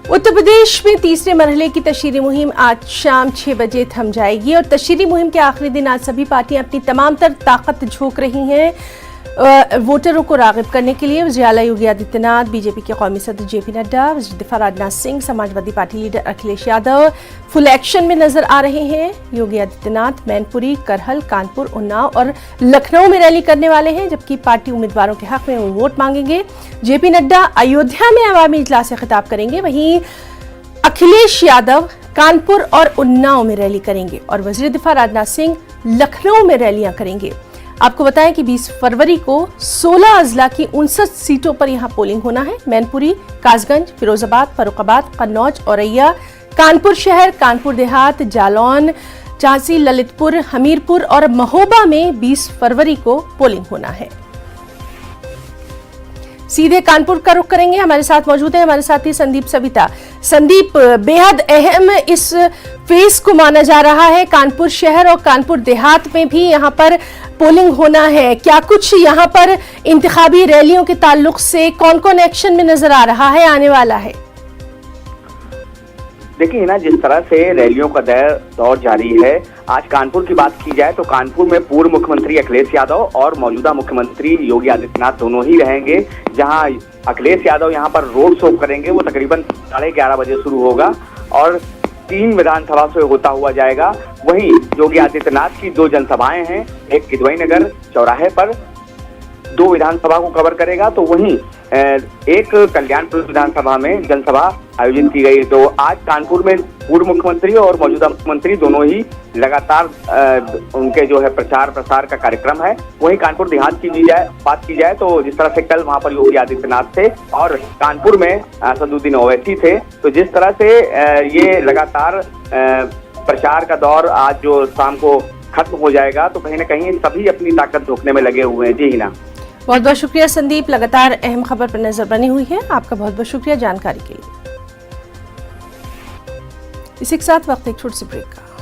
उत्तर प्रदेश में तीसरे मरहले की तशहीरी मुहिम आज शाम 6 बजे थम जाएगी और तशहीरी मुहिम के आखिरी दिन आज सभी पार्टियां अपनी तमाम तर ताकत झोंक रही हैं वोटरों को राग़िब करने के लिए। वज़ीर आला योगी आदित्यनाथ, बीजेपी के कौमी सदर जेपी नड्डा, वज़ीर दिफ़ा Rajnath Singh, Samajwadi party leader Akhilesh Yadav full action में नजर आ रहे हैं। योगी आदित्यनाथ मैनपुरी, करहल, कानपुर, उन्नाव और लखनऊ में रैली करने वाले हैं, जबकि पार्टी उम्मीदवारों के हक में वो वोट मांगेंगे। जेपी नड्डा अयोध्या में अवामी इजलास से खिताब करेंगे, वहीं अखिलेश यादव कानपुर और उन्नाव में रैली करेंगे और वज़ीर दिफ़ा राजनाथ सिंह लखनऊ में रैलियां करेंगे। आपको बताएं कि 20 फरवरी को 16 अजला की 59 सीटों पर यहां पोलिंग होना है। मैनपुरी, कासगंज, फिरोजाबाद, फर्रुखाबाद, कन्नौज, औरैया, कानपुर शहर, कानपुर देहात, जालौन, झांसी, ललितपुर, हमीरपुर और महोबा में 20 फरवरी को पोलिंग होना है। सीधे कानपुर का रुख करेंगे। हमारे साथ मौजूद है हमारे साथी संदीप सविता। संदीप, बेहद अहम इस फेज को माना जा रहा है। कानपुर शहर और कानपुर देहात में भी यहाँ पर पोलिंग होना है। क्या कुछ यहाँ पर इंतखाबी रैलियों के ताल्लुक से कौन कौन एक्शन में नजर आ रहा है, आने वाला है? देखिए ना, जिस तरह से रैलियों का दौर जारी है, आज कानपुर की बात की जाए तो कानपुर में पूर्व मुख्यमंत्री अखिलेश यादव और मौजूदा मुख्यमंत्री योगी आदित्यनाथ दोनों ही रहेंगे। जहां अखिलेश यादव यहां पर रोड शो करेंगे, वो तकरीबन 11:30 बजे शुरू होगा और 3 विधानसभा से होता हुआ जाएगा। वहीं योगी आदित्यनाथ की 2 जनसभाएं हैं, एक किदवई नगर चौराहे पर 2 विधानसभा को कवर करेगा, तो वहीं एक कल्याणपुर विधानसभा में जनसभा आयोजित की गई। तो आज कानपुर में पूर्व मुख्यमंत्री और मौजूदा मुख्यमंत्री दोनों ही लगातार उनके जो है प्रचार प्रसार का कार्यक्रम है। वहीं कानपुर देहात की बात की जाए तो जिस तरह से कल वहां पर योगी आदित्यनाथ थे और कानपुर में असदुद्दीन ओवैसी थे, तो जिस तरह से ये लगातार प्रचार का दौर आज जो शाम को खत्म हो जाएगा, तो कहीं ना कहीं सभी अपनी ताकत झोंकने में लगे हुए हैं। जी हिना, बहुत बहुत शुक्रिया संदीप, लगातार अहम खबर पर नजर बनी हुई है। आपका बहुत बहुत शुक्रिया जानकारी के लिए। इसी के साथ वक्त एक छोटी सी ब्रेक का।